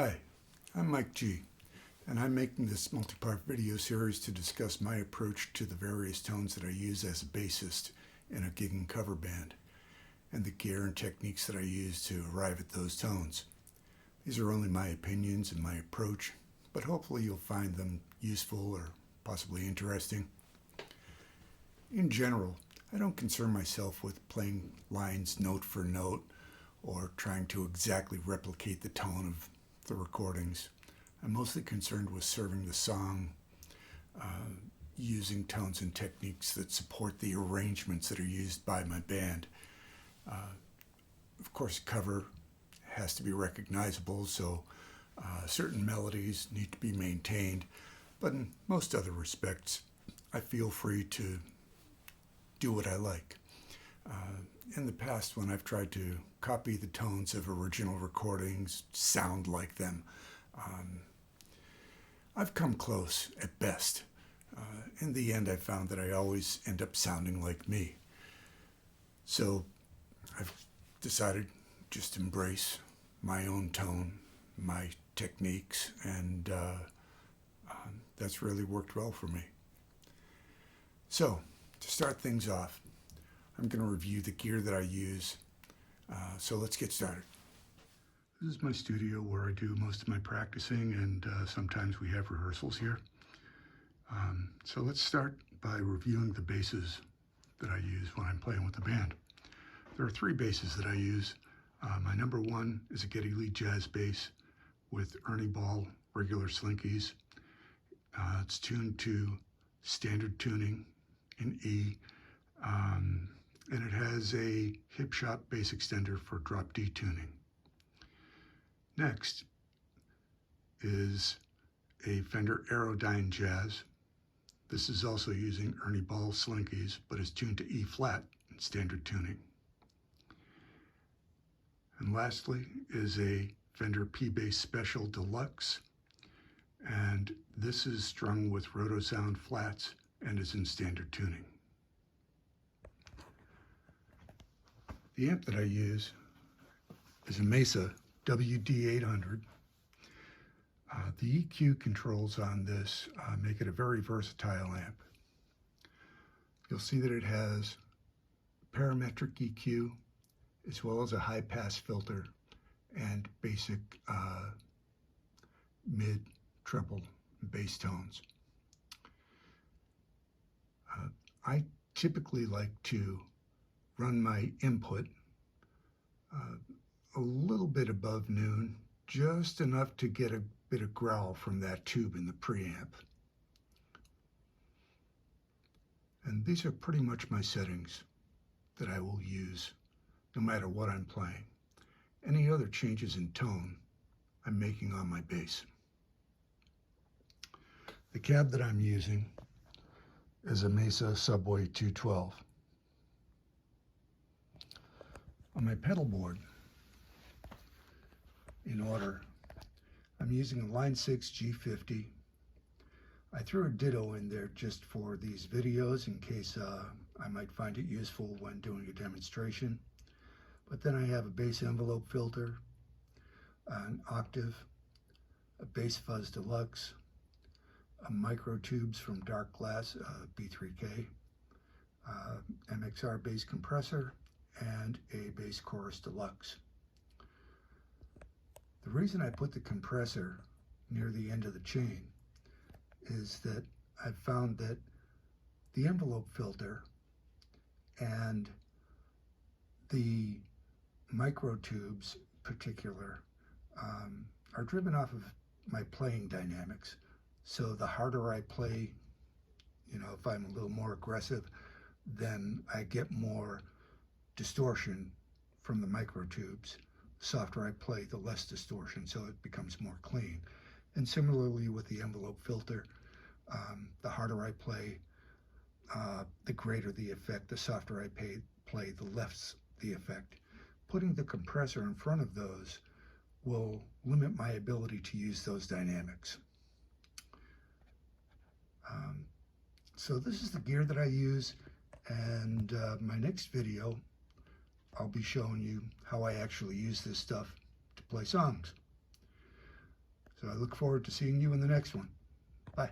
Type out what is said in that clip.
Hi, I'm Mike G, and I'm making this multi-part video series to discuss my approach to the various tones that I use as a bassist in a gig and cover band, and the gear and techniques that I use to arrive at those tones. These are only my opinions and my approach, but hopefully you'll find them useful or possibly interesting. In general, I don't concern myself with playing lines note for note or trying to exactly replicate the tone of the recordings. I'm mostly concerned with serving the song, using tones and techniques that support the arrangements that are used by my band. Of course, cover has to be recognizable, so certain melodies need to be maintained, but in most other respects, I feel free to do what I like. In the past, when I've tried to copy the tones of original recordings, sound like them, I've come close at best. In the end, I found that I always end up sounding like me. So I've decided just to embrace my own tone, my techniques, and that's really worked well for me. So, to start things off, I'm going to review the gear that I use. So let's get started. This is my studio where I do most of my practicing, and sometimes we have rehearsals here. So let's start by reviewing the basses that I use when I'm playing with the band. There are three basses that I use. My number one is a Geddy Lee jazz bass with Ernie Ball regular slinkies. It's tuned to standard tuning in E, and it has a hip shot bass extender for drop D tuning. Next is a Fender Aerodyne Jazz. This is also using Ernie Ball slinkies, but is tuned to E flat in standard tuning. And lastly is a Fender P-Bass Special Deluxe, and this is strung with Rotosound flats and is in standard tuning. The amp that I use is a Mesa WD800. The EQ controls on this make it a very versatile amp. You'll see that it has parametric EQ as well as a high pass filter and basic mid, treble, bass tones. I typically like to run my input a little bit above noon, just enough to get a bit of growl from that tube in the preamp. And these are pretty much my settings that I will use no matter what I'm playing. Any other changes in tone I'm making on my bass. The cab that I'm using is a Mesa Subway 212. On my pedal board, in order, I'm using a Line 6 G50. I threw a Ditto in there just for these videos in case I might find it useful when doing a demonstration. But then I have a bass envelope filter, an octave, a bass fuzz deluxe, a micro tubes from Dark Glass B3K, MXR bass compressor, and a bass chorus deluxe. The reason I put the compressor near the end of the chain is that I've found that the envelope filter and the micro tubes in particular are driven off of my playing dynamics. So the harder I play, if I'm a little more aggressive, then I get more distortion from the micro tubes. The softer I play, the less distortion, so it becomes more clean. And similarly with the envelope filter, the harder I play, the greater the effect. The softer I play, the less the effect. Putting the compressor in front of those will limit my ability to use those dynamics. So this is the gear that I use, and my next video I'll be showing you how I actually use this stuff to play songs. So I look forward to seeing you in the next one. Bye.